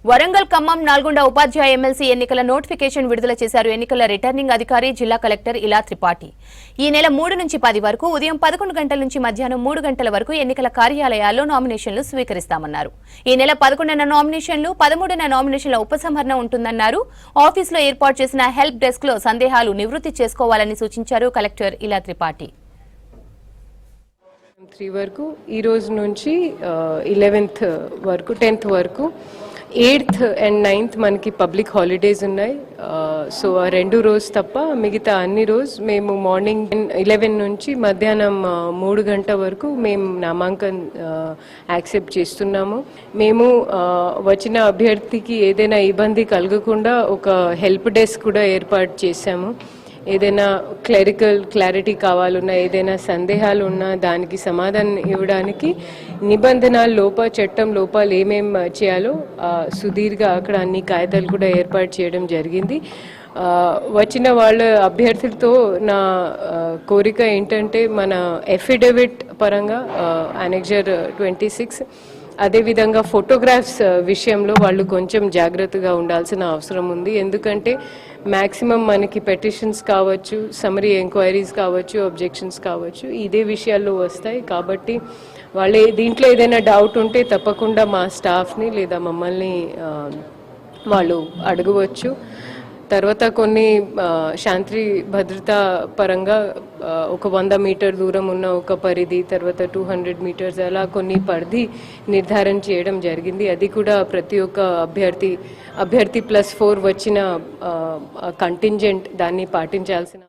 వరంగల్ ఖమ్మం నల్గొండ ఉపాధ్యాయ MLC ఎన్నికల notification విడుదల చేశారు ఎన్నికల రిటర్నింగ్ అధికారి జిల్లా కలెక్టర్ ఇలా త్రిపాఠి. ఈ నెల 3 నుంచి 10 వరకు ఉదయం 11 గంటల నుంచి మధ్యాహ్నం 3 గంటల వరకు ఎన్నికల కార్యాలయాల్లో నామినేషన్లు స్వీకరిస్తామన్నారు. ఈ నెల 11న నామినేషన్లు, 13న నామినేషన్ల ఉపసంహరణ ఉంటుందన్నారు. ఆఫీసులో ఏర్పాటు చేసిన హెల్ప్ డెస్క్ లో సందేహాలు నివృత్తి చేసుకోవాలని సూచించారు కలెక్టర్ ఇలా త్రిపాఠి. 3 వరకు ఈ రోజు నుంచి 11th వరకు 10th వరకు 8th and 9th మనకి పబ్లిక్ హాలిడేస్ ఉన్నాయి. సో ఆ 2 రోజు తప్ప మిగతా అన్ని రోజు మేము మార్నింగ్ 11 నుంచి మధ్యాహ్నం 3 గంటల వరకు మేము నామాంకన్ యాక్సెప్ట్ చేస్తున్నాము. మేము వచ్చిన అభ్యర్థికి ఏదైనా ఇబ్బంది కలగకుండా ఒక హెల్ప్ డెస్క్ కూడా ఏర్పాటు చేశాము. ఏదైనా క్లారిటీ కావాలన్నా, ఏదైనా సందేహాలు ఉన్నా దానికి సమాధానం ఇవ్వడానికి నిబంధనల చట్టం లోపాలు ఏమేం చేయాలో సుదీర్ఘ అక్కడ అన్ని కాగితాలు కూడా ఏర్పాటు చేయడం జరిగింది. వచ్చిన వాళ్ళ అభ్యర్థులతో నా కోరిక ఏంటంటే మన ఎఫిడవిట్ పరంగా అనెక్జర్ 26 అదేవిధంగా ఫోటోగ్రాఫ్స్ విషయంలో వాళ్ళు కొంచెం జాగ్రత్తగా ఉండాల్సిన అవసరం ఉంది. ఎందుకంటే మ్యాక్సిమం మనకి పెటిషన్స్ కావచ్చు, సమరీ ఎంక్వైరీస్ కావచ్చు, అబ్జెక్షన్స్ కావచ్చు, ఇదే విషయాల్లో వస్తాయి. కాబట్టి వాళ్ళే దీంట్లో ఏదైనా డౌట్ ఉంటే తప్పకుండా మా స్టాఫ్ని లేదా మమ్మల్ని వాళ్ళు అడగవచ్చు. తర్వాత కొన్ని శాంతి భద్రతా పరంగా ఒక 100 మీటర్ దూరం ఉన్న ఒక పరిధి, తర్వాత 200 మీటర్స్ అలా కొన్ని పరిధి నిర్ధారణ చేయడం జరిగింది. అది కూడా ప్రతి ఒక్క అభ్యర్థి +4 వచ్చిన కంటింజెంట్ దాన్ని పాటించాల్సిన